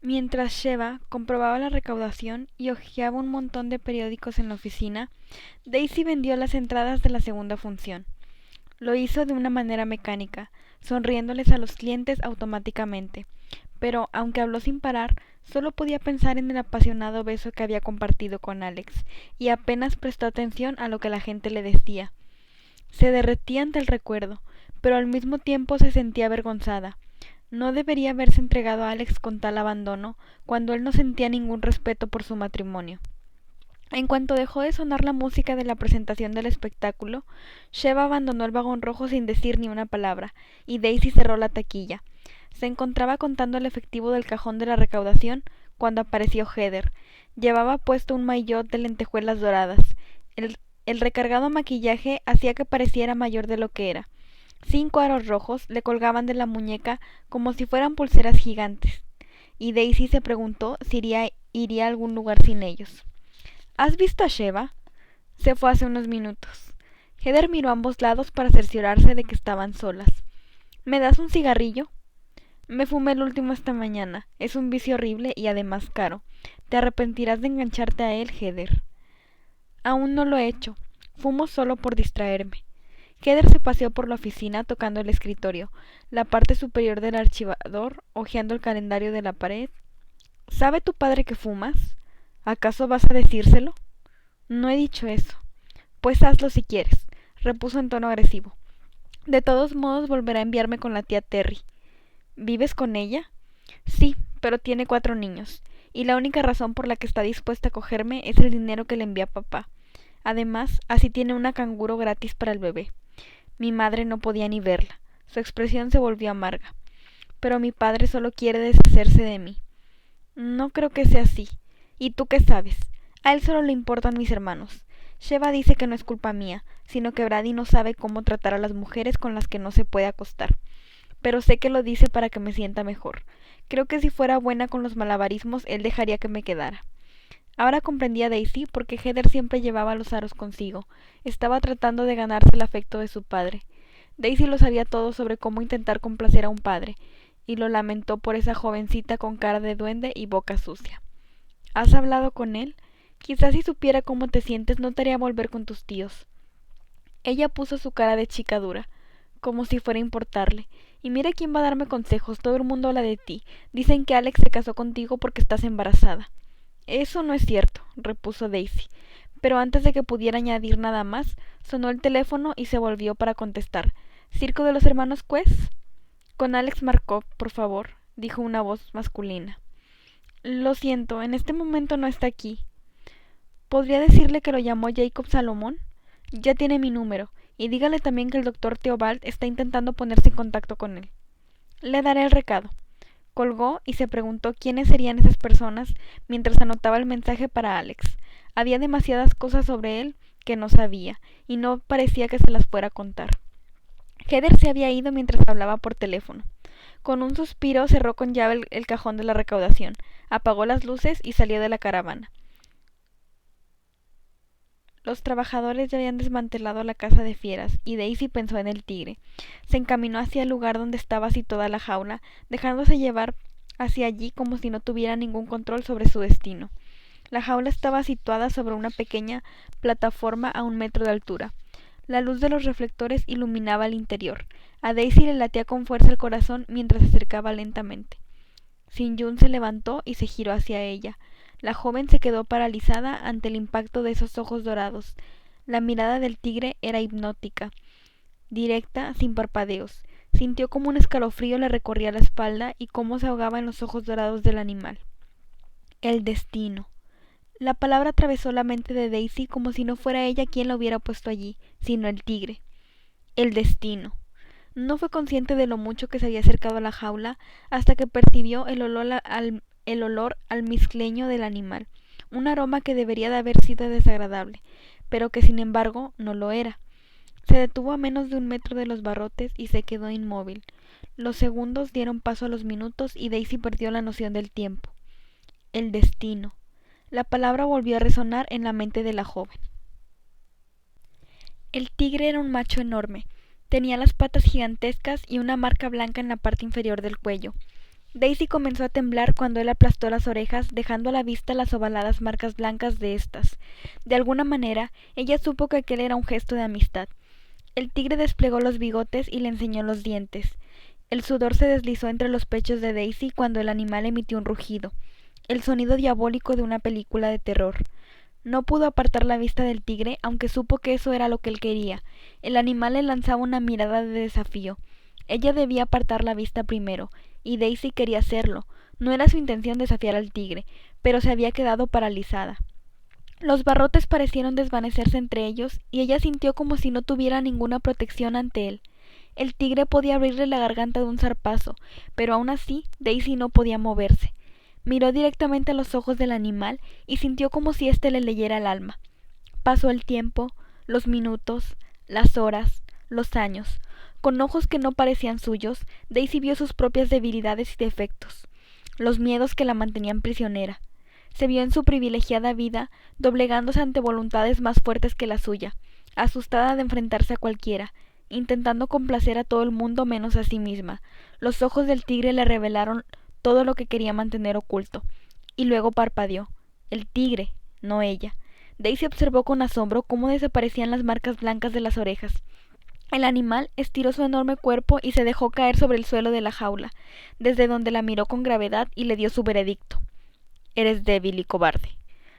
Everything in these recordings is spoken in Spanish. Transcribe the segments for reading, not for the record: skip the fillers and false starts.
Mientras Sheva comprobaba la recaudación y hojeaba un montón de periódicos en la oficina, Daisy vendió las entradas de la segunda función. Lo hizo de una manera mecánica, sonriéndoles a los clientes automáticamente, pero aunque habló sin parar, solo podía pensar en el apasionado beso que había compartido con Alex, y apenas prestó atención a lo que la gente le decía. Se derretía ante el recuerdo, pero al mismo tiempo se sentía avergonzada. No debería haberse entregado a Alex con tal abandono, cuando él no sentía ningún respeto por su matrimonio. En cuanto dejó de sonar la música de la presentación del espectáculo, Sheva abandonó el vagón rojo sin decir ni una palabra, y Daisy cerró la taquilla. Se encontraba contando el efectivo del cajón de la recaudación cuando apareció Heather. Llevaba puesto un maillot de lentejuelas doradas. El recargado maquillaje hacía que pareciera mayor de lo que era. 5 aros rojos le colgaban de la muñeca como si fueran pulseras gigantes, y Daisy se preguntó si iría a algún lugar sin ellos. ¿Has visto a Sheva? Se fue hace unos minutos. Heather miró a ambos lados para cerciorarse de que estaban solas. ¿Me das un cigarrillo? Me fumé el último esta mañana. Es un vicio horrible y además caro. Te arrepentirás de engancharte a él, Heather. Aún no lo he hecho. Fumo solo por distraerme. Heather se paseó por la oficina tocando el escritorio, la parte superior del archivador, hojeando el calendario de la pared. ¿Sabe tu padre que fumas? ¿Acaso vas a decírselo? No he dicho eso. Pues hazlo si quieres, repuso en tono agresivo. De todos modos volverá a enviarme con la tía Terry. ¿Vives con ella? Sí, pero tiene 4 niños, y la única razón por la que está dispuesta a cogerme es el dinero que le envía papá. Además, así tiene una canguro gratis para el bebé. Mi madre no podía ni verla. Su expresión se volvió amarga. Pero mi padre solo quiere deshacerse de mí. No creo que sea así. ¿Y tú qué sabes? A él solo le importan mis hermanos. Sheva dice que no es culpa mía, sino que Brady no sabe cómo tratar a las mujeres con las que no se puede acostar. Pero sé que lo dice para que me sienta mejor. Creo que si fuera buena con los malabarismos, él dejaría que me quedara. Ahora comprendía a Daisy porque Heather siempre llevaba los aros consigo. Estaba tratando de ganarse el afecto de su padre. Daisy lo sabía todo sobre cómo intentar complacer a un padre, y lo lamentó por esa jovencita con cara de duende y boca sucia. ¿Has hablado con él? Quizás si supiera cómo te sientes no te haría volver con tus tíos. Ella puso su cara de chica dura, como si fuera a importarle. Y mira quién va a darme consejos, todo el mundo habla de ti. Dicen que Alex se casó contigo porque estás embarazada. Eso no es cierto, repuso Daisy. Pero antes de que pudiera añadir nada más, sonó el teléfono y se volvió para contestar. ¿Circo de los hermanos Quest? Con Alex Markov, por favor, dijo una voz masculina. Lo siento, en este momento no está aquí. ¿Podría decirle que lo llamó Jacob Salomón? Ya tiene mi número, y dígale también que el doctor Theobald está intentando ponerse en contacto con él. Le daré el recado. Colgó y se preguntó quiénes serían esas personas mientras anotaba el mensaje para Alex. Había demasiadas cosas sobre él que no sabía, y no parecía que se las fuera a contar. Heather se había ido mientras hablaba por teléfono. Con un suspiro cerró con llave el cajón de la recaudación, apagó las luces y salió de la caravana. Los trabajadores ya habían desmantelado la casa de fieras, y Daisy pensó en el tigre. Se encaminó hacia el lugar donde estaba situada la jaula, dejándose llevar hacia allí como si no tuviera ningún control sobre su destino. La jaula estaba situada sobre una pequeña plataforma a 1 metro de altura. La luz de los reflectores iluminaba el interior. A Daisy le latía con fuerza el corazón mientras se acercaba lentamente. Sin-Yun se levantó y se giró hacia ella. La joven se quedó paralizada ante el impacto de esos ojos dorados. La mirada del tigre era hipnótica, directa, sin parpadeos. Sintió como un escalofrío le recorría la espalda y cómo se ahogaba en los ojos dorados del animal. El destino. La palabra atravesó la mente de Daisy como si no fuera ella quien la hubiera puesto allí, sino el tigre. El destino. No fue consciente de lo mucho que se había acercado a la jaula hasta que percibió el olor almizcleño del animal, un aroma que debería de haber sido desagradable, pero que sin embargo no lo era. Se detuvo a menos de 1 metro de los barrotes y se quedó inmóvil. Los segundos dieron paso a los minutos y Daisy perdió la noción del tiempo. El destino. La palabra volvió a resonar en la mente de la joven. El tigre era un macho enorme. Tenía las patas gigantescas y una marca blanca en la parte inferior del cuello. Daisy comenzó a temblar cuando él aplastó las orejas, dejando a la vista las ovaladas marcas blancas de estas. De alguna manera, ella supo que aquel era un gesto de amistad. El tigre desplegó los bigotes y le enseñó los dientes. El sudor se deslizó entre los pechos de Daisy cuando el animal emitió un rugido, el sonido diabólico de una película de terror. No pudo apartar la vista del tigre, aunque supo que eso era lo que él quería. El animal le lanzaba una mirada de desafío. Ella debía apartar la vista primero, y Daisy quería hacerlo. No era su intención desafiar al tigre, pero se había quedado paralizada. Los barrotes parecieron desvanecerse entre ellos, y ella sintió como si no tuviera ninguna protección ante él. El tigre podía abrirle la garganta de un zarpazo, pero aún así Daisy no podía moverse. Miró directamente a los ojos del animal y sintió como si éste le leyera el alma. Pasó el tiempo, los minutos, las horas, los años. Con ojos que no parecían suyos, Daisy vio sus propias debilidades y defectos, los miedos que la mantenían prisionera. Se vio en su privilegiada vida, doblegándose ante voluntades más fuertes que la suya, asustada de enfrentarse a cualquiera, intentando complacer a todo el mundo menos a sí misma. Los ojos del tigre le revelaron todo lo que quería mantener oculto, y luego parpadeó. El tigre, no ella. Daisy observó con asombro cómo desaparecían las marcas blancas de las orejas. El animal estiró su enorme cuerpo y se dejó caer sobre el suelo de la jaula, desde donde la miró con gravedad y le dio su veredicto. Eres débil y cobarde.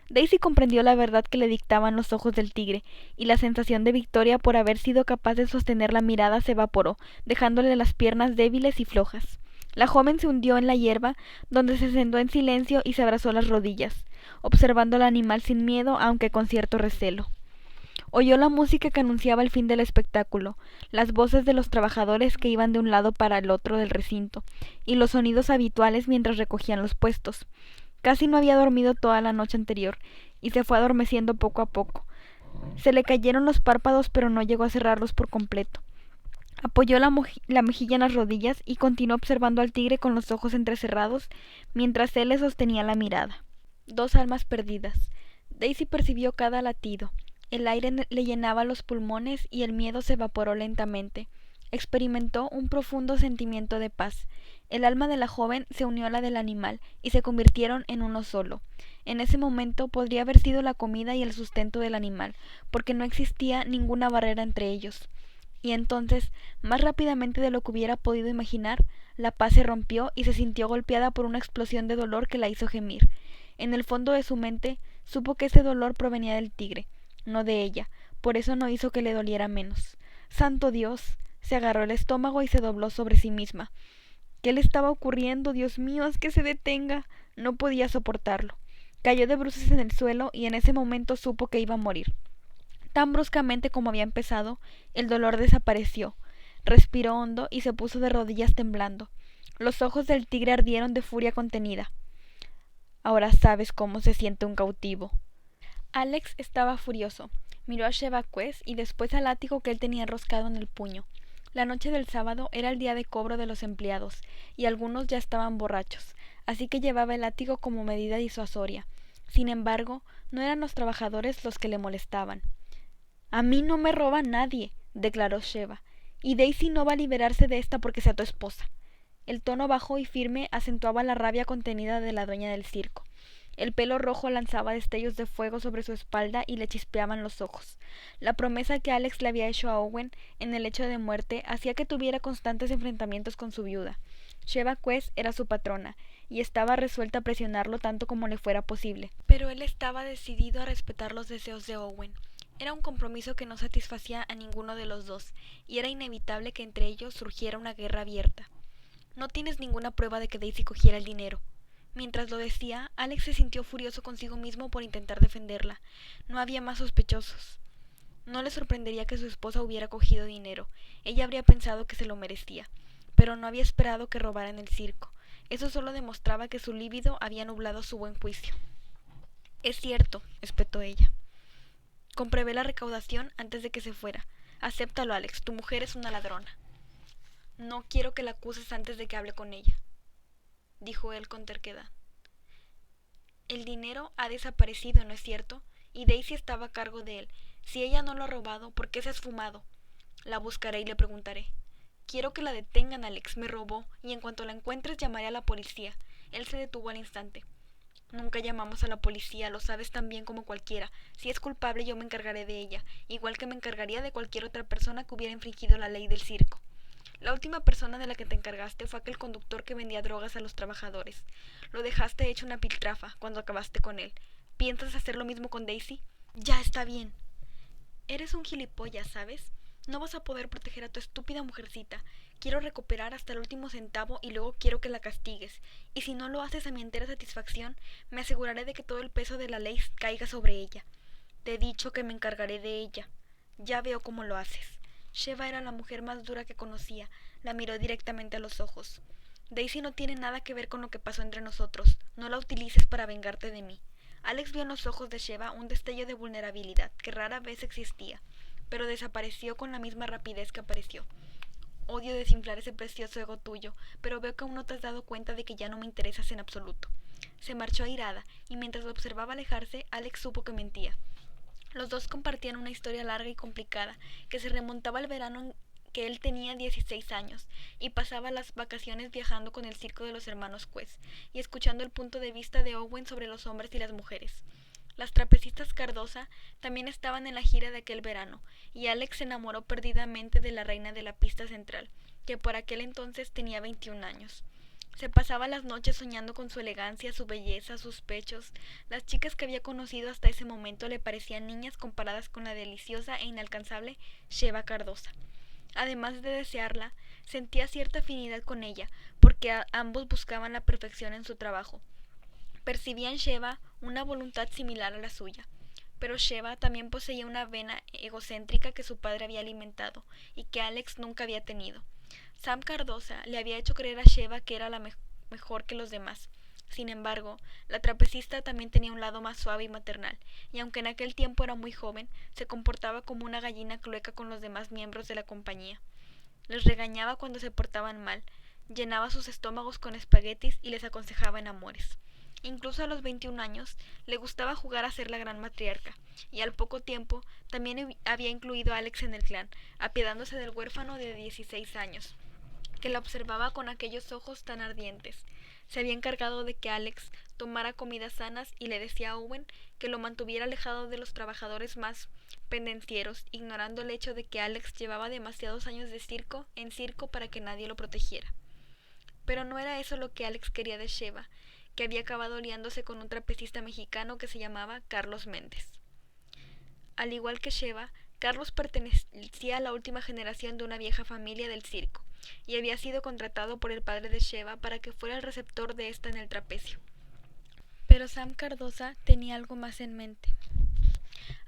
Daisy comprendió la verdad que le dictaban los ojos del tigre, y la sensación de victoria por haber sido capaz de sostener la mirada se evaporó, dejándole las piernas débiles y flojas. La joven se hundió en la hierba, donde se sentó en silencio y se abrazó las rodillas, observando al animal sin miedo, aunque con cierto recelo. Oyó la música que anunciaba el fin del espectáculo, las voces de los trabajadores que iban de un lado para el otro del recinto, y los sonidos habituales mientras recogían los puestos. Casi no había dormido toda la noche anterior, y se fue adormeciendo poco a poco. Se le cayeron los párpados, pero no llegó a cerrarlos por completo. Apoyó la mejilla en las rodillas y continuó observando al tigre con los ojos entrecerrados, mientras él le sostenía la mirada. Dos almas perdidas. Daisy percibió cada latido. El aire le llenaba los pulmones y el miedo se evaporó lentamente. Experimentó un profundo sentimiento de paz. El alma de la joven se unió a la del animal y se convirtieron en uno solo. En ese momento podría haber sido la comida y el sustento del animal, porque no existía ninguna barrera entre ellos. Y entonces, más rápidamente de lo que hubiera podido imaginar, la paz se rompió y se sintió golpeada por una explosión de dolor que la hizo gemir. En el fondo de su mente supo que ese dolor provenía del tigre, no de ella, por eso no hizo que le doliera menos. ¡Santo Dios! Se agarró el estómago y se dobló sobre sí misma. ¿Qué le estaba ocurriendo? Dios mío, haz que se detenga. No podía soportarlo. Cayó de bruces en el suelo y en ese momento supo que iba a morir. Tan bruscamente como había empezado, el dolor desapareció. Respiró hondo y se puso de rodillas temblando. Los ojos del tigre ardieron de furia contenida. Ahora sabes cómo se siente un cautivo. Alex estaba furioso. Miró a Sheva Quest y después al látigo que él tenía enroscado en el puño. La noche del sábado era el día de cobro de los empleados, y algunos ya estaban borrachos, así que llevaba el látigo como medida disuasoria. Sin embargo, no eran los trabajadores los que le molestaban. A mí no me roba nadie, declaró Sheva, y Daisy no va a liberarse de esta porque sea tu esposa. El tono bajo y firme acentuaba la rabia contenida de la dueña del circo. El pelo rojo lanzaba destellos de fuego sobre su espalda y le chispeaban los ojos. La promesa que Alex le había hecho a Owen en el lecho de muerte hacía que tuviera constantes enfrentamientos con su viuda. Sheva Quest era su patrona, y estaba resuelta a presionarlo tanto como le fuera posible. Pero él estaba decidido a respetar los deseos de Owen. Era un compromiso que no satisfacía a ninguno de los dos, y era inevitable que entre ellos surgiera una guerra abierta. No tienes ninguna prueba de que Daisy cogiera el dinero. Mientras lo decía, Alex se sintió furioso consigo mismo por intentar defenderla. No había más sospechosos. No le sorprendería que su esposa hubiera cogido dinero. Ella habría pensado que se lo merecía, pero no había esperado que robara en el circo. Eso solo demostraba que su líbido había nublado su buen juicio. Es cierto, espetó ella. Compruebe la recaudación antes de que se fuera. Acéptalo, Alex. Tu mujer es una ladrona. No quiero que la acuses antes de que hable con ella, dijo él con terquedad. El dinero ha desaparecido, ¿no es cierto? Y Daisy estaba a cargo de él. Si ella no lo ha robado, ¿por qué se ha esfumado? La buscaré y le preguntaré. Quiero que la detengan, Alex. Me robó, y en cuanto la encuentres llamaré a la policía. Él se detuvo al instante. Nunca llamamos a la policía, lo sabes tan bien como cualquiera. Si es culpable yo me encargaré de ella, igual que me encargaría de cualquier otra persona que hubiera infringido la ley del circo. La última persona de la que te encargaste fue aquel conductor que vendía drogas a los trabajadores. Lo dejaste hecho una piltrafa cuando acabaste con él. ¿Piensas hacer lo mismo con Daisy? Ya está bien. Eres un gilipollas, ¿sabes? No vas a poder proteger a tu estúpida mujercita. Quiero recuperar hasta el último centavo y luego quiero que la castigues. Y si no lo haces a mi entera satisfacción, me aseguraré de que todo el peso de la ley caiga sobre ella. Te he dicho que me encargaré de ella. Ya veo cómo lo haces. Sheva era la mujer más dura que conocía. La miró directamente a los ojos. Daisy no tiene nada que ver con lo que pasó entre nosotros. No la utilices para vengarte de mí. Alex vio en los ojos de Sheva un destello de vulnerabilidad que rara vez existía, pero desapareció con la misma rapidez que apareció. Odio desinflar ese precioso ego tuyo, pero veo que aún no te has dado cuenta de que ya no me interesas en absoluto. Se marchó airada, y mientras lo observaba alejarse, Alex supo que mentía. Los dos compartían una historia larga y complicada, que se remontaba al verano en que él tenía 16 años, y pasaba las vacaciones viajando con el circo de los hermanos Quest, y escuchando el punto de vista de Owen sobre los hombres y las mujeres. Las trapecistas Cardosa también estaban en la gira de aquel verano, y Alex se enamoró perdidamente de la reina de la pista central, que por aquel entonces tenía 21 años. Se pasaba las noches soñando con su elegancia, su belleza, sus pechos. Las chicas que había conocido hasta ese momento le parecían niñas comparadas con la deliciosa e inalcanzable Sheva Cardosa. Además de desearla, sentía cierta afinidad con ella, porque ambos buscaban la perfección en su trabajo. Percibía en Sheva una voluntad similar a la suya, pero Sheva también poseía una vena egocéntrica que su padre había alimentado y que Alex nunca había tenido. Sam Cardosa le había hecho creer a Sheva que era la mejor que los demás. Sin embargo, la trapecista también tenía un lado más suave y maternal, y aunque en aquel tiempo era muy joven, se comportaba como una gallina clueca con los demás miembros de la compañía. Les regañaba cuando se portaban mal, llenaba sus estómagos con espaguetis y les aconsejaba en amores. Incluso a los 21 años le gustaba jugar a ser la gran matriarca, y al poco tiempo también había incluido a Alex en el clan, apiadándose del huérfano de 16 años, que la observaba con aquellos ojos tan ardientes. Se había encargado de que Alex tomara comidas sanas y le decía a Owen que lo mantuviera alejado de los trabajadores más pendencieros, ignorando el hecho de que Alex llevaba demasiados años de circo en circo para que nadie lo protegiera. Pero no era eso lo que Alex quería de Sheva, que había acabado liándose con un trapecista mexicano que se llamaba Carlos Méndez. Al igual que Sheva, Carlos pertenecía a la última generación de una vieja familia del circo, y había sido contratado por el padre de Sheva para que fuera el receptor de esta en el trapecio. Pero Sam Cardosa tenía algo más en mente.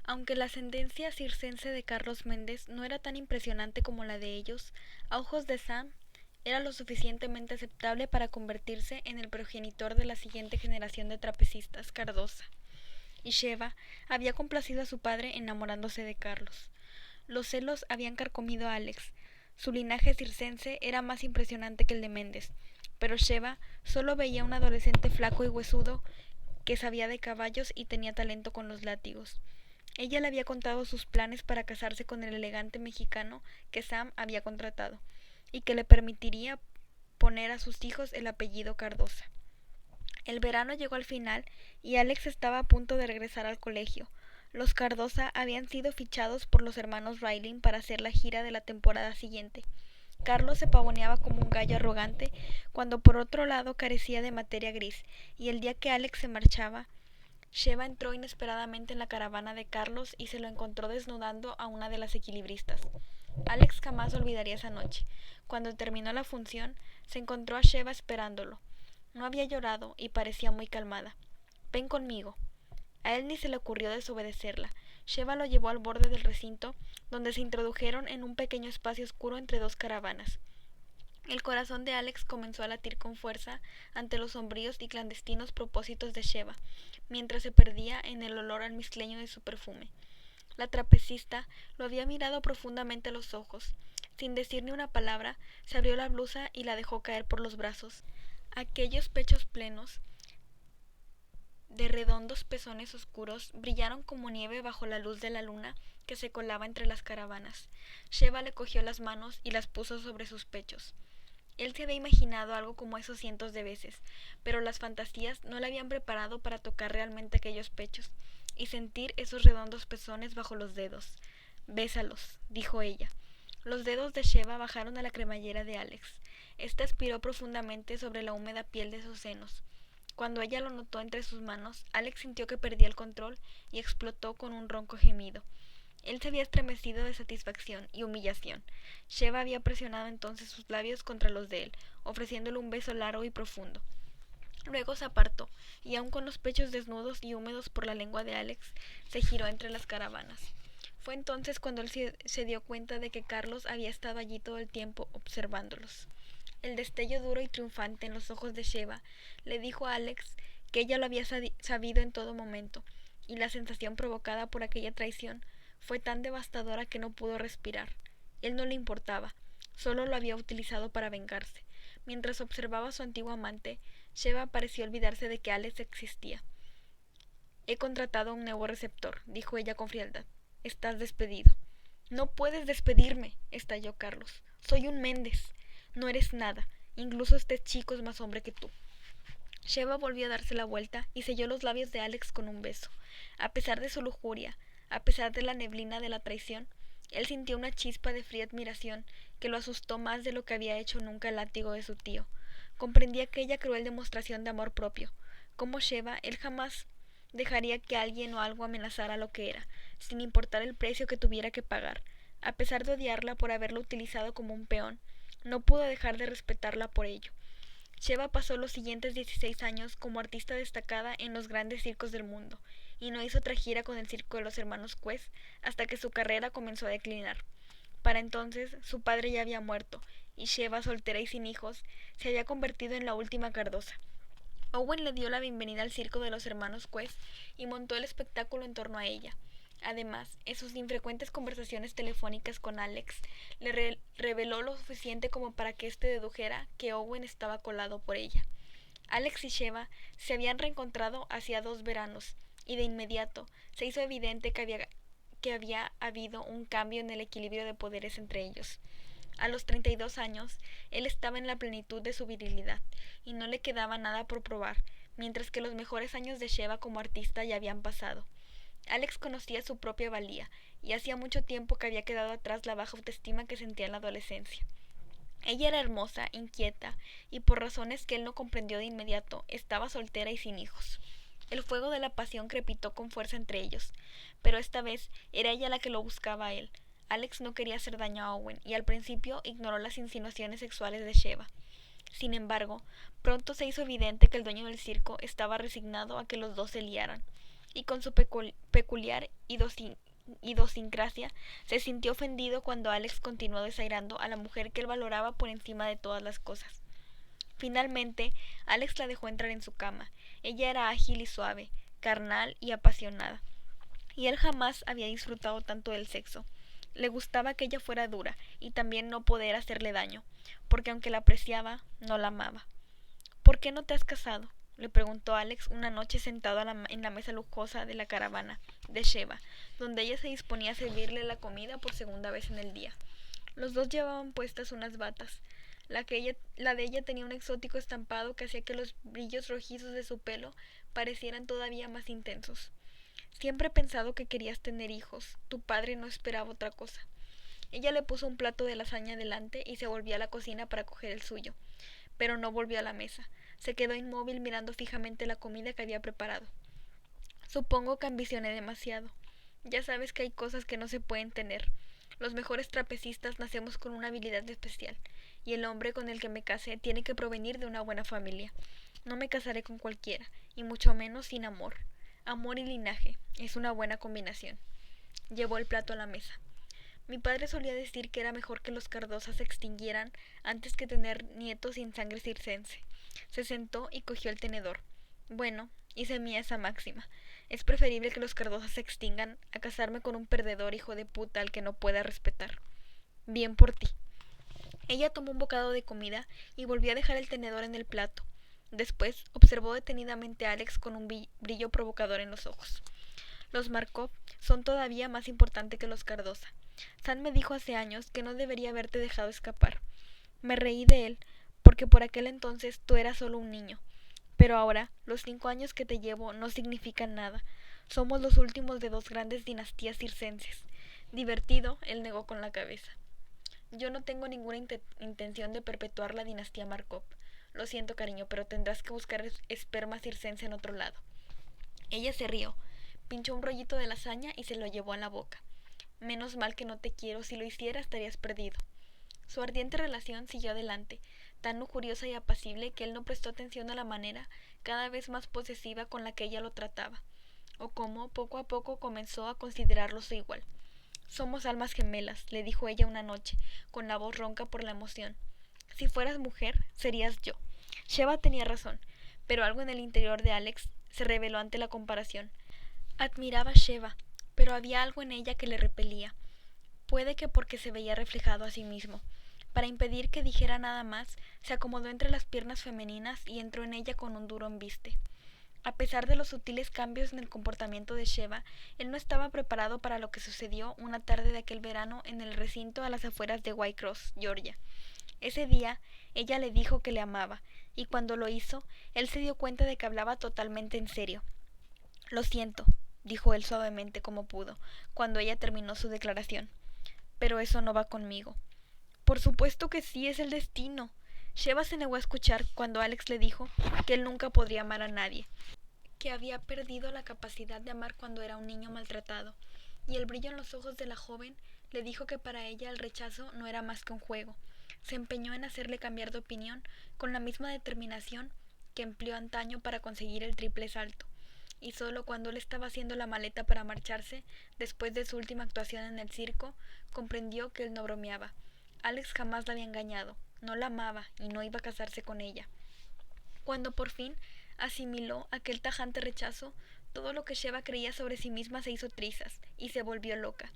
Aunque la ascendencia circense de Carlos Méndez no era tan impresionante como la de ellos, a ojos de Sam era lo suficientemente aceptable para convertirse en el progenitor de la siguiente generación de trapecistas Cardosa. Y Sheva había complacido a su padre enamorándose de Carlos. Los celos habían carcomido a Alex. Su linaje circense era más impresionante que el de Méndez, pero Sheva solo veía un adolescente flaco y huesudo que sabía de caballos y tenía talento con los látigos. Ella le había contado sus planes para casarse con el elegante mexicano que Sam había contratado, y que le permitiría poner a sus hijos el apellido Cardosa. El verano llegó al final y Alex estaba a punto de regresar al colegio. Los Cardosa habían sido fichados por los hermanos Riley para hacer la gira de la temporada siguiente. Carlos se pavoneaba como un gallo arrogante, cuando por otro lado carecía de materia gris, y el día que Alex se marchaba, Sheva entró inesperadamente en la caravana de Carlos y se lo encontró desnudando a una de las equilibristas. Alex jamás olvidaría esa noche. Cuando terminó la función, se encontró a Sheva esperándolo. No había llorado y parecía muy calmada. «Ven conmigo». A él ni se le ocurrió desobedecerla. Sheva lo llevó al borde del recinto, donde se introdujeron en un pequeño espacio oscuro entre dos caravanas. El corazón de Alex comenzó a latir con fuerza ante los sombríos y clandestinos propósitos de Sheva, mientras se perdía en el olor almizcleño de su perfume. La trapecista lo había mirado profundamente a los ojos. Sin decir ni una palabra, se abrió la blusa y la dejó caer por los brazos. Aquellos pechos plenos de redondos pezones oscuros brillaron como nieve bajo la luz de la luna que se colaba entre las caravanas. Sheva le cogió las manos y las puso sobre sus pechos. Él se había imaginado algo como eso cientos de veces, pero las fantasías no le habían preparado para tocar realmente aquellos pechos y sentir esos redondos pezones bajo los dedos. «Bésalos», dijo ella. Los dedos de Sheva bajaron a la cremallera de Alex. Este aspiró profundamente sobre la húmeda piel de sus senos. Cuando ella lo notó entre sus manos, Alex sintió que perdía el control y explotó con un ronco gemido. Él se había estremecido de satisfacción y humillación. Sheva había presionado entonces sus labios contra los de él, ofreciéndole un beso largo y profundo. Luego se apartó, y aun con los pechos desnudos y húmedos por la lengua de Alex, se giró entre las caravanas. Fue entonces cuando él se dio cuenta de que Carlos había estado allí todo el tiempo observándolos. El destello duro y triunfante en los ojos de Sheva le dijo a Alex que ella lo había sabido en todo momento, y la sensación provocada por aquella traición fue tan devastadora que no pudo respirar. Él no le importaba, solo lo había utilizado para vengarse. Mientras observaba a su antiguo amante, Sheva pareció olvidarse de que Alex existía. «He contratado un nuevo receptor», dijo ella con frialdad. «Estás despedido». «No puedes despedirme», estalló Carlos. «Soy un Méndez. No eres nada. Incluso este chico es más hombre que tú». Sheva volvió a darse la vuelta y selló los labios de Alex con un beso. A pesar de su lujuria, a pesar de la neblina de la traición, él sintió una chispa de fría admiración que lo asustó más de lo que había hecho nunca el látigo de su tío. Comprendía aquella cruel demostración de amor propio. Como Sheva, él jamás dejaría que alguien o algo amenazara lo que era, sin importar el precio que tuviera que pagar. A pesar de odiarla por haberlo utilizado como un peón, no pudo dejar de respetarla por ello. Sheva pasó los siguientes 16 años como artista destacada en los grandes circos del mundo, y no hizo otra gira con el circo de los hermanos Quest hasta que su carrera comenzó a declinar. Para entonces, su padre ya había muerto, y Sheva, soltera y sin hijos, se había convertido en la última cardosa. Owen le dio la bienvenida al circo de los hermanos Quest y montó el espectáculo en torno a ella. Además, en sus infrecuentes conversaciones telefónicas con Alex, le reveló lo suficiente como para que éste dedujera que Owen estaba colado por ella. Alex y Sheva se habían reencontrado hacía 2 veranos, y de inmediato se hizo evidente que había habido un cambio en el equilibrio de poderes entre ellos. A los 32 años, él estaba en la plenitud de su virilidad, y no le quedaba nada por probar, mientras que los mejores años de Sheva como artista ya habían pasado. Alex conocía su propia valía, y hacía mucho tiempo que había quedado atrás la baja autoestima que sentía en la adolescencia. Ella era hermosa, inquieta, y por razones que él no comprendió de inmediato, estaba soltera y sin hijos. El fuego de la pasión crepitó con fuerza entre ellos, pero esta vez era ella la que lo buscaba a él. Alex no quería hacer daño a Owen, y al principio ignoró las insinuaciones sexuales de Sheva. Sin embargo, pronto se hizo evidente que el dueño del circo estaba resignado a que los dos se liaran, y con su peculiar idiosincrasia se sintió ofendido cuando Alex continuó desairando a la mujer que él valoraba por encima de todas las cosas. Finalmente, Alex la dejó entrar en su cama. Ella era ágil y suave, carnal y apasionada, y él jamás había disfrutado tanto del sexo. Le gustaba que ella fuera dura y también no poder hacerle daño, porque aunque la apreciaba, no la amaba. «¿Por qué no te has casado?», le preguntó Alex una noche sentado en la mesa lujosa de la caravana de Sheva, donde ella se disponía a servirle la comida por segunda vez en el día. Los dos llevaban puestas unas batas. La de ella tenía un exótico estampado que hacía que los brillos rojizos de su pelo parecieran todavía más intensos. «Siempre he pensado que querías tener hijos. Tu padre no esperaba otra cosa». Ella le puso un plato de lasaña delante y se volvió a la cocina para coger el suyo, pero no volvió a la mesa. Se quedó inmóvil mirando fijamente la comida que había preparado. «Supongo que ambicioné demasiado. Ya sabes que hay cosas que no se pueden tener. Los mejores trapecistas nacemos con una habilidad especial, y el hombre con el que me casé tiene que provenir de una buena familia. No me casaré con cualquiera, y mucho menos sin amor. Amor y linaje es una buena combinación». Llevó el plato a la mesa. «Mi padre solía decir que era mejor que los Cardosa se extinguieran antes que tener nietos sin sangre circense». Se sentó y cogió el tenedor. «Bueno, hice mía esa máxima. Es preferible que los Cardosa se extingan a casarme con un perdedor hijo de puta al que no pueda respetar». «Bien por ti». Ella tomó un bocado de comida y volvió a dejar el tenedor en el plato. Después observó detenidamente a Alex con un brillo provocador en los ojos. Los Markov son todavía más importantes que los Cardosa. Sam me dijo hace años que no debería haberte dejado escapar. Me reí de él, porque por aquel entonces tú eras solo un niño. Pero ahora, los 5 años que te llevo no significan nada. Somos los últimos de 2 grandes dinastías circenses. Divertido, él negó con la cabeza. Yo no tengo ninguna intención de perpetuar la dinastía Markov. Lo siento, cariño, pero tendrás que buscar esperma circense en otro lado. Ella se rió, pinchó un rollito de lasaña y se lo llevó a la boca. Menos mal que no te quiero, si lo hiciera estarías perdido. Su ardiente relación siguió adelante, tan lujuriosa y apacible que él no prestó atención a la manera cada vez más posesiva con la que ella lo trataba, o cómo poco a poco comenzó a considerarlo su igual. Somos almas gemelas, le dijo ella una noche, con la voz ronca por la emoción. Si fueras mujer, serías yo. Sheva tenía razón, pero algo en el interior de Alex se reveló ante la comparación. Admiraba a Sheva, pero había algo en ella que le repelía. Puede que porque se veía reflejado a sí mismo. Para impedir que dijera nada más, se acomodó entre las piernas femeninas y entró en ella con un duro embiste. A pesar de los sutiles cambios en el comportamiento de Sheva, él no estaba preparado para lo que sucedió una tarde de aquel verano en el recinto a las afueras de Whitecross, Georgia. Ese día, ella le dijo que le amaba, y cuando lo hizo, él se dio cuenta de que hablaba totalmente en serio. Lo siento, dijo él suavemente como pudo, cuando ella terminó su declaración. Pero eso no va conmigo. Por supuesto que sí, es el destino. Sheva se negó a escuchar cuando Alex le dijo que él nunca podría amar a nadie, que había perdido la capacidad de amar cuando era un niño maltratado, y el brillo en los ojos de la joven le dijo que para ella el rechazo no era más que un juego. Se empeñó en hacerle cambiar de opinión con la misma determinación que empleó antaño para conseguir el triple salto, y solo cuando él estaba haciendo la maleta para marcharse, después de su última actuación en el circo, comprendió que él no bromeaba. Alex jamás la había engañado, no la amaba y no iba a casarse con ella. Cuando por fin asimiló aquel tajante rechazo, todo lo que Sheva creía sobre sí misma se hizo trizas y se volvió loca.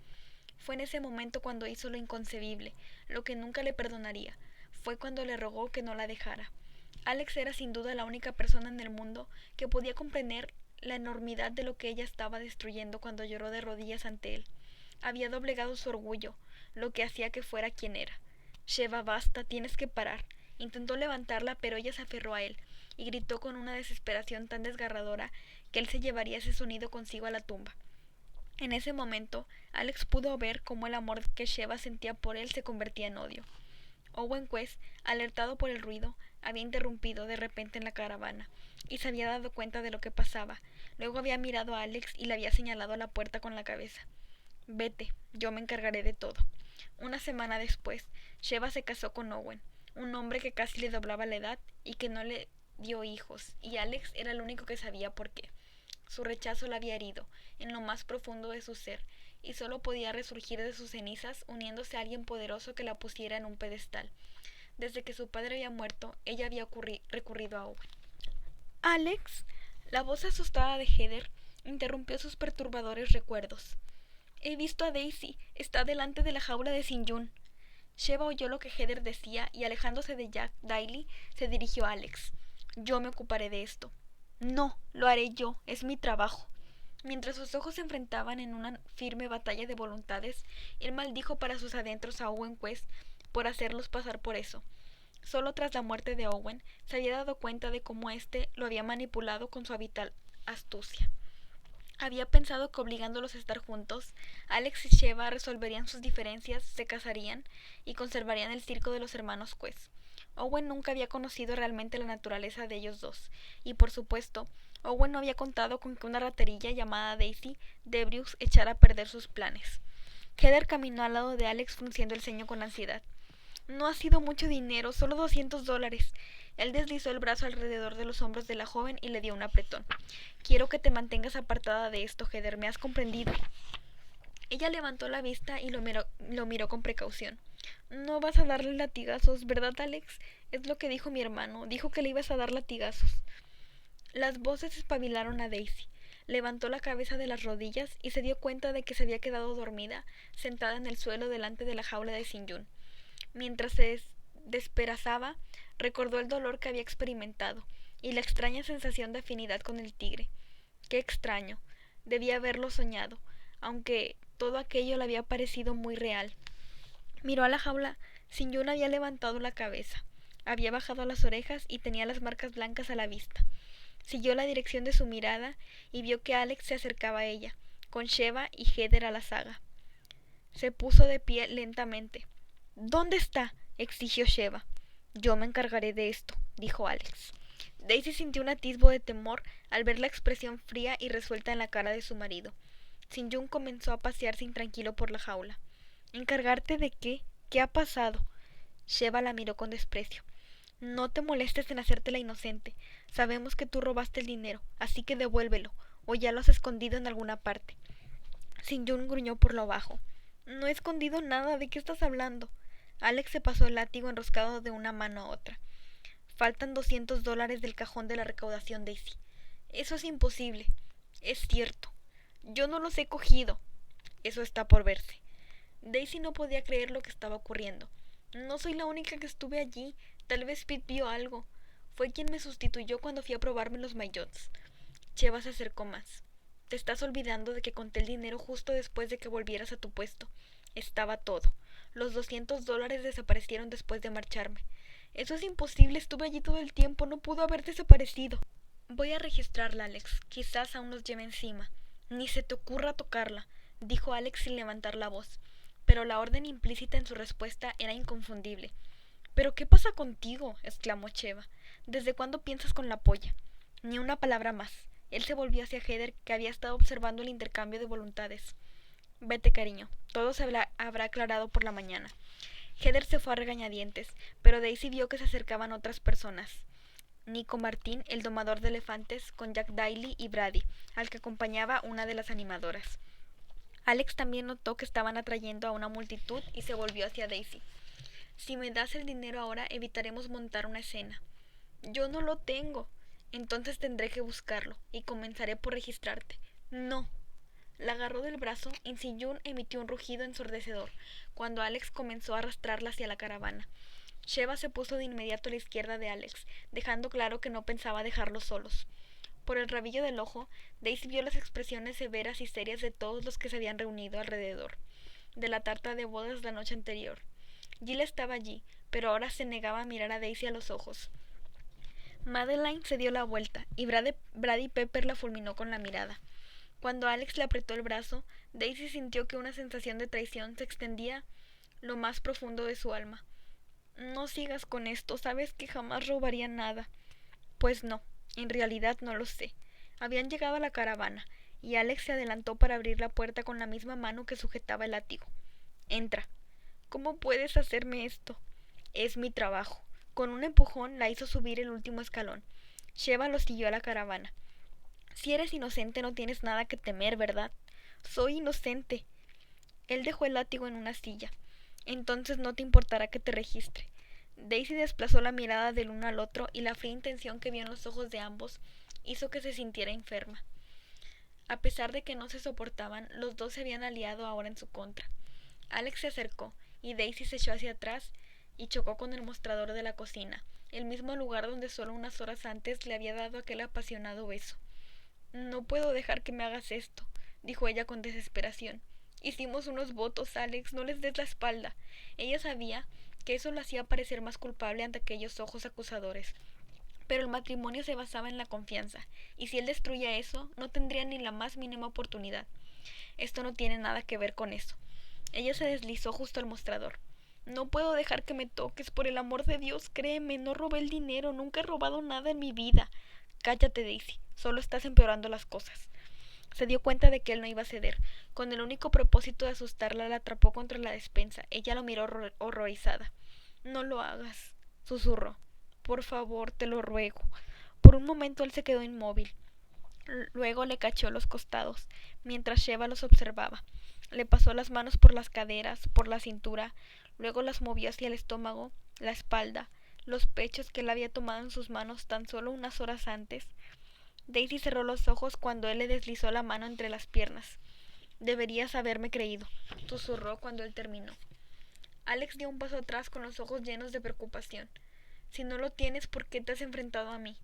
Fue en ese momento cuando hizo lo inconcebible, lo que nunca le perdonaría. Fue cuando le rogó que no la dejara. Alex era sin duda la única persona en el mundo que podía comprender la enormidad de lo que ella estaba destruyendo cuando lloró de rodillas ante él. Había doblegado su orgullo, lo que hacía que fuera quien era. Sheva, basta, tienes que parar. Intentó levantarla, pero ella se aferró a él y gritó con una desesperación tan desgarradora que él se llevaría ese sonido consigo a la tumba. En ese momento, Alex pudo ver cómo el amor que Sheva sentía por él se convertía en odio. Owen Quest, alertado por el ruido, había interrumpido de repente en la caravana y se había dado cuenta de lo que pasaba. Luego había mirado a Alex y le había señalado a la puerta con la cabeza. Vete, yo me encargaré de todo. Una semana después, Sheva se casó con Owen, un hombre que casi le doblaba la edad y que no le dio hijos, y Alex era el único que sabía por qué. Su rechazo la había herido en lo más profundo de su ser, y solo podía resurgir de sus cenizas uniéndose a alguien poderoso que la pusiera en un pedestal. Desde que su padre había muerto, ella había recurrido a Owen. Alex, la voz asustada de Heather, interrumpió sus perturbadores recuerdos. He visto a Daisy, está delante de la jaula de St. John. Sheva oyó lo que Heather decía y alejándose de Jack Daly, se dirigió a Alex. Yo me ocuparé de esto. No, lo haré yo, es mi trabajo. Mientras sus ojos se enfrentaban en una firme batalla de voluntades, él maldijo para sus adentros a Owen Quest por hacerlos pasar por eso. Solo tras la muerte de Owen se había dado cuenta de cómo éste lo había manipulado con su habitual astucia. Había pensado que obligándolos a estar juntos, Alex y Sheva resolverían sus diferencias, se casarían y conservarían el circo de los hermanos Quest. Owen nunca había conocido realmente la naturaleza de ellos dos, y por supuesto, Owen no había contado con que una raterilla llamada Daisy Debrius echara a perder sus planes. Heather caminó al lado de Alex frunciendo el ceño con ansiedad. No ha sido mucho dinero, solo $200. Él deslizó el brazo alrededor de los hombros de la joven y le dio un apretón. Quiero que te mantengas apartada de esto, Heather, ¿me has comprendido? Ella levantó la vista y lo miró con precaución. No vas a darle latigazos, ¿verdad, Alex? Es lo que dijo mi hermano, dijo que le ibas a dar latigazos. Las voces espabilaron a Daisy. Levantó la cabeza de las rodillas y se dio cuenta de que se había quedado dormida, sentada en el suelo delante de la jaula de St. John. Mientras se despedazaba, recordó el dolor que había experimentado y la extraña sensación de afinidad con el tigre. Qué extraño. Debía haberlo soñado, aunque todo aquello le había parecido muy real. Miró a la jaula. Sin-yun había levantado la cabeza, había bajado las orejas y tenía las marcas blancas a la vista. Siguió la dirección de su mirada y vio que Alex se acercaba a ella, con Sheva y Heather a la zaga. Se puso de pie lentamente. ¿Dónde está?, exigió Sheva. Yo me encargaré de esto, dijo Alex. Daisy sintió un atisbo de temor al ver la expresión fría y resuelta en la cara de su marido. Sin-yun comenzó a pasearse intranquilo por la jaula. ¿Encargarte de qué? ¿Qué ha pasado? Sheva la miró con desprecio. No te molestes en hacerte la inocente. Sabemos que tú robaste el dinero, así que devuélvelo, o ya lo has escondido en alguna parte. Sin-yun gruñó por lo bajo. No he escondido nada, ¿de qué estás hablando? Alex se pasó el látigo enroscado de una mano a otra. Faltan $200 del cajón de la recaudación, Daisy. Eso es imposible. Es cierto. Yo no los he cogido. Eso está por verse. Daisy no podía creer lo que estaba ocurriendo. No soy la única que estuve allí. Tal vez Pete vio algo. Fue quien me sustituyó cuando fui a probarme los maillots. Sheva se acercó más. Te estás olvidando de que conté el dinero justo después de que volvieras a tu puesto. Estaba todo. Los $200 desaparecieron después de marcharme. Eso es imposible, estuve allí todo el tiempo, no pudo haber desaparecido. Voy a registrarla, Alex. Quizás aún los lleve encima. Ni se te ocurra tocarla, dijo Alex sin levantar la voz. Pero la orden implícita en su respuesta era inconfundible. ¿Pero qué pasa contigo?, exclamó Sheva. ¿Desde cuándo piensas con la polla? Ni una palabra más. Él se volvió hacia Heather, que había estado observando el intercambio de voluntades. Vete, cariño. Todo se habrá aclarado por la mañana. Heather se fue a regañadientes, pero Daisy vio que se acercaban otras personas. Nico Martín, el domador de elefantes, con Jack Daly y Brady, al que acompañaba una de las animadoras. Alex también notó que estaban atrayendo a una multitud y se volvió hacia Daisy. Si me das el dinero ahora, evitaremos montar una escena. Yo no lo tengo. Entonces tendré que buscarlo, y comenzaré por registrarte. No. La agarró del brazo y Sin-yun emitió un rugido ensordecedor, cuando Alex comenzó a arrastrarla hacia la caravana. Sheva se puso de inmediato a la izquierda de Alex, dejando claro que no pensaba dejarlos solos. Por el rabillo del ojo, Daisy vio las expresiones severas y serias de todos los que se habían reunido alrededor de la tarta de bodas la noche anterior. Jill estaba allí, pero ahora se negaba a mirar a Daisy a los ojos. Madeline se dio la vuelta, y Brady Pepper la fulminó con la mirada. Cuando Alex le apretó el brazo, Daisy sintió que una sensación de traición se extendía lo más profundo de su alma. No sigas con esto, sabes que jamás robaría nada. Pues no, en realidad no lo sé. Habían llegado a la caravana, y Alex se adelantó para abrir la puerta con la misma mano que sujetaba el látigo. Entra. ¿Cómo puedes hacerme esto? Es mi trabajo. Con un empujón la hizo subir el último escalón. Sheva lo siguió a la caravana. Si eres inocente no tienes nada que temer, ¿verdad? Soy inocente. Él dejó el látigo en una silla. Entonces no te importará que te registre. Daisy desplazó la mirada del uno al otro y la fría intención que vio en los ojos de ambos hizo que se sintiera enferma. A pesar de que no se soportaban, los dos se habían aliado ahora en su contra. Alex se acercó y Daisy se echó hacia atrás y chocó con el mostrador de la cocina, el mismo lugar donde solo unas horas antes le había dado aquel apasionado beso. No puedo dejar que me hagas esto, dijo ella con desesperación. Hicimos unos votos, Alex, no les des la espalda. Ella sabía que eso lo hacía parecer más culpable ante aquellos ojos acusadores. Pero el matrimonio se basaba en la confianza, y si él destruía eso, no tendría ni la más mínima oportunidad. Esto no tiene nada que ver con eso. Ella se deslizó justo al mostrador. No puedo dejar que me toques, por el amor de Dios, créeme, no robé el dinero, nunca he robado nada en mi vida. Cállate, Daisy, solo estás empeorando las cosas. Se dio cuenta de que él no iba a ceder. Con el único propósito de asustarla, la atrapó contra la despensa. Ella lo miró horrorizada. No lo hagas, susurró. Por favor, te lo ruego. Por un momento él se quedó inmóvil. Luego le cachó los costados, mientras Sheva los observaba. Le pasó las manos por las caderas, por la cintura, luego las movió hacia el estómago, la espalda, los pechos que él había tomado en sus manos tan solo unas horas antes. Daisy cerró los ojos cuando él le deslizó la mano entre las piernas. Deberías haberme creído, susurró cuando él terminó. Alex dio un paso atrás con los ojos llenos de preocupación. Si no lo tienes, ¿por qué te has enfrentado a mí?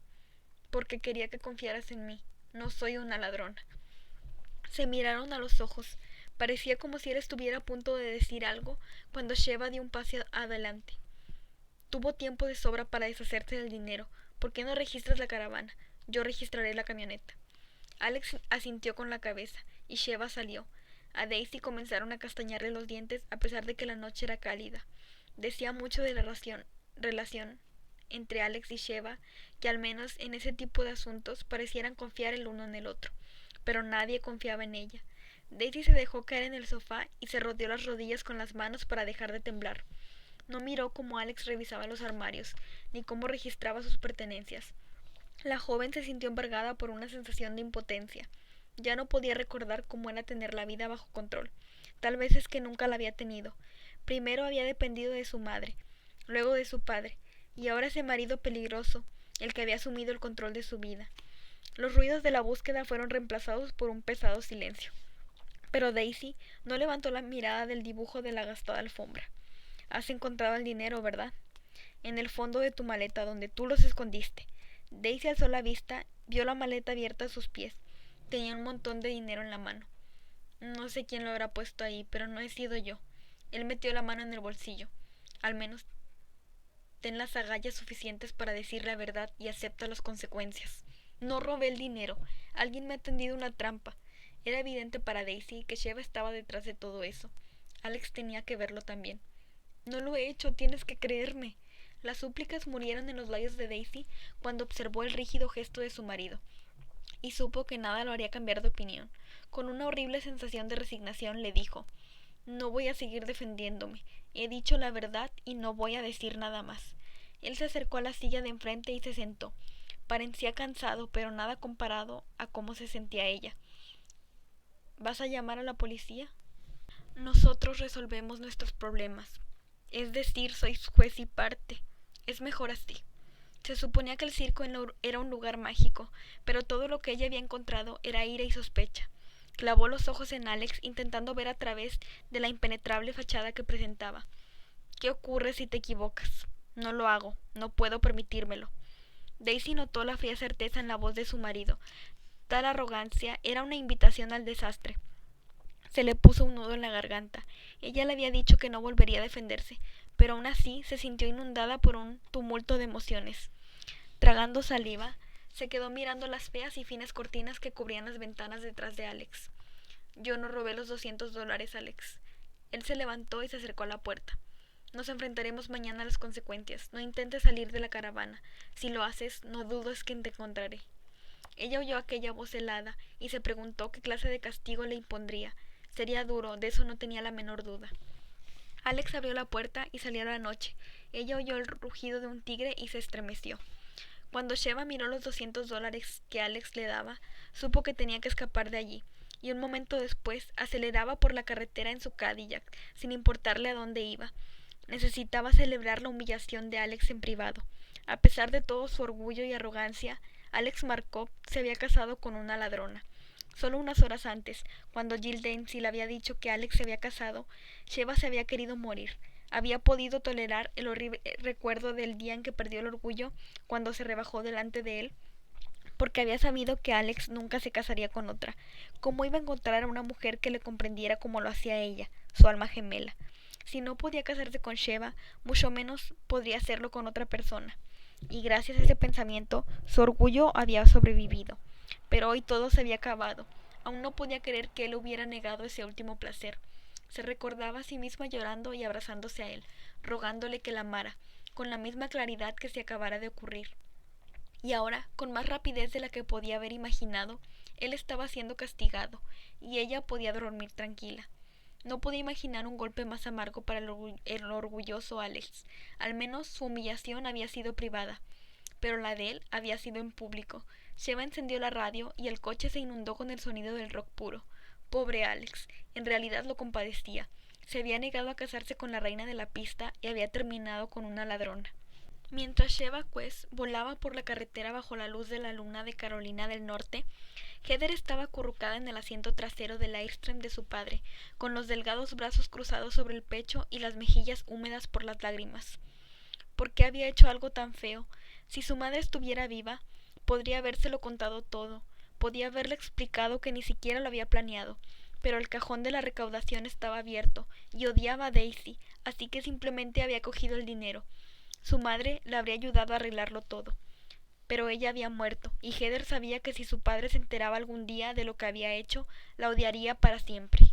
porque quería que confiaras en mí. No soy una ladrona. Se miraron a los ojos. Parecía como si él estuviera a punto de decir algo cuando Sheva dio un paso adelante. Tuvo tiempo de sobra para deshacerse del dinero. ¿Por qué no registras la caravana? Yo registraré la camioneta. Alex asintió con la cabeza y Sheva salió. A Daisy comenzaron a castañarle los dientes a pesar de que la noche era cálida. Decía mucho de la relación entre Alex y Sheva, que al menos en ese tipo de asuntos parecieran confiar el uno en el otro, pero nadie confiaba en ella. Daisy se dejó caer en el sofá y se rodeó las rodillas con las manos para dejar de temblar. No miró cómo Alex revisaba los armarios, ni cómo registraba sus pertenencias. La joven se sintió embargada por una sensación de impotencia. Ya no podía recordar cómo era tener la vida bajo control. Tal vez es que nunca la había tenido. Primero había dependido de su madre, luego de su padre, y ahora ese marido peligroso, el que había asumido el control de su vida. Los ruidos de la búsqueda fueron reemplazados por un pesado silencio. Pero Daisy no levantó la mirada del dibujo de la gastada alfombra. Has encontrado el dinero, ¿verdad? En el fondo de tu maleta, donde tú los escondiste. Daisy alzó la vista, vio la maleta abierta a sus pies. Tenía un montón de dinero en la mano. No sé quién lo habrá puesto ahí, pero no he sido yo. Él metió la mano en el bolsillo. Al menos ten las agallas suficientes para decir la verdad y acepta las consecuencias. No robé el dinero. Alguien me ha tendido una trampa. Era evidente para Daisy que Sheva estaba detrás de todo eso. Alex tenía que verlo también. No lo he hecho, tienes que creerme. Las súplicas murieron en los labios de Daisy cuando observó el rígido gesto de su marido, y supo que nada lo haría cambiar de opinión. Con una horrible sensación de resignación le dijo: no voy a seguir defendiéndome. He dicho la verdad y no voy a decir nada más. Él se acercó a la silla de enfrente y se sentó. Parecía cansado, pero nada comparado a cómo se sentía ella. ¿Vas a llamar a la policía? Nosotros resolvemos nuestros problemas. Es decir, sois juez y parte. Es mejor así. Se suponía que el circo era un lugar mágico, pero todo lo que ella había encontrado era ira y sospecha. Clavó los ojos en Alex, intentando ver a través de la impenetrable fachada que presentaba. ¿Qué ocurre si te equivocas? No lo hago, no puedo permitírmelo. Daisy notó la fría certeza en la voz de su marido. Tal arrogancia era una invitación al desastre. Se le puso un nudo en la garganta. Ella le había dicho que no volvería a defenderse, pero aún así se sintió inundada por un tumulto de emociones. Tragando saliva, se quedó mirando las feas y finas cortinas que cubrían las ventanas detrás de Alex. Yo no robé los $200, Alex. Él se levantó y se acercó a la puerta. Nos enfrentaremos mañana a las consecuencias. No intentes salir de la caravana. Si lo haces, no dudes que te encontraré. Ella oyó aquella voz helada y se preguntó qué clase de castigo le impondría. Sería duro, de eso no tenía la menor duda. Alex abrió la puerta y salió a la noche. Ella oyó el rugido de un tigre y se estremeció. Cuando Sheva miró los $200 que Alex le daba, supo que tenía que escapar de allí, y un momento después aceleraba por la carretera en su Cadillac, sin importarle a dónde iba. Necesitaba celebrar la humillación de Alex en privado. A pesar de todo su orgullo y arrogancia, Alex Markov se había casado con una ladrona. Solo unas horas antes, cuando Jill Dempsey le había dicho que Alex se había casado, Sheva se había querido morir. Había podido tolerar el horrible recuerdo del día en que perdió el orgullo cuando se rebajó delante de él, porque había sabido que Alex nunca se casaría con otra. ¿Cómo iba a encontrar a una mujer que le comprendiera como lo hacía ella, su alma gemela? Si no podía casarse con Sheva, mucho menos podría hacerlo con otra persona. Y gracias a ese pensamiento, su orgullo había sobrevivido. Pero hoy todo se había acabado. Aún no podía creer que él hubiera negado ese último placer. Se recordaba a sí misma llorando y abrazándose a él, rogándole que la amara, con la misma claridad que se acabara de ocurrir. Y ahora, con más rapidez de la que podía haber imaginado, él estaba siendo castigado, y ella podía dormir tranquila. No podía imaginar un golpe más amargo para el orgulloso Alex. Al menos su humillación había sido privada, pero la de él había sido en público. Sheva encendió la radio y el coche se inundó con el sonido del rock puro. Pobre Alex, en realidad lo compadecía. Se había negado a casarse con la reina de la pista y había terminado con una ladrona. Mientras Sheva Quest volaba por la carretera bajo la luz de la luna de Carolina del Norte, Heather estaba acurrucada en el asiento trasero del Airstream de su padre, con los delgados brazos cruzados sobre el pecho y las mejillas húmedas por las lágrimas. ¿Por qué había hecho algo tan feo? Si su madre estuviera viva, Podría habérselo contado todo, podía haberle explicado que ni siquiera lo había planeado, pero el cajón de la recaudación estaba abierto, y odiaba a Daisy, así que simplemente había cogido el dinero. Su madre le habría ayudado a arreglarlo todo. Pero ella había muerto, y Heather sabía que si su padre se enteraba algún día de lo que había hecho, la odiaría para siempre.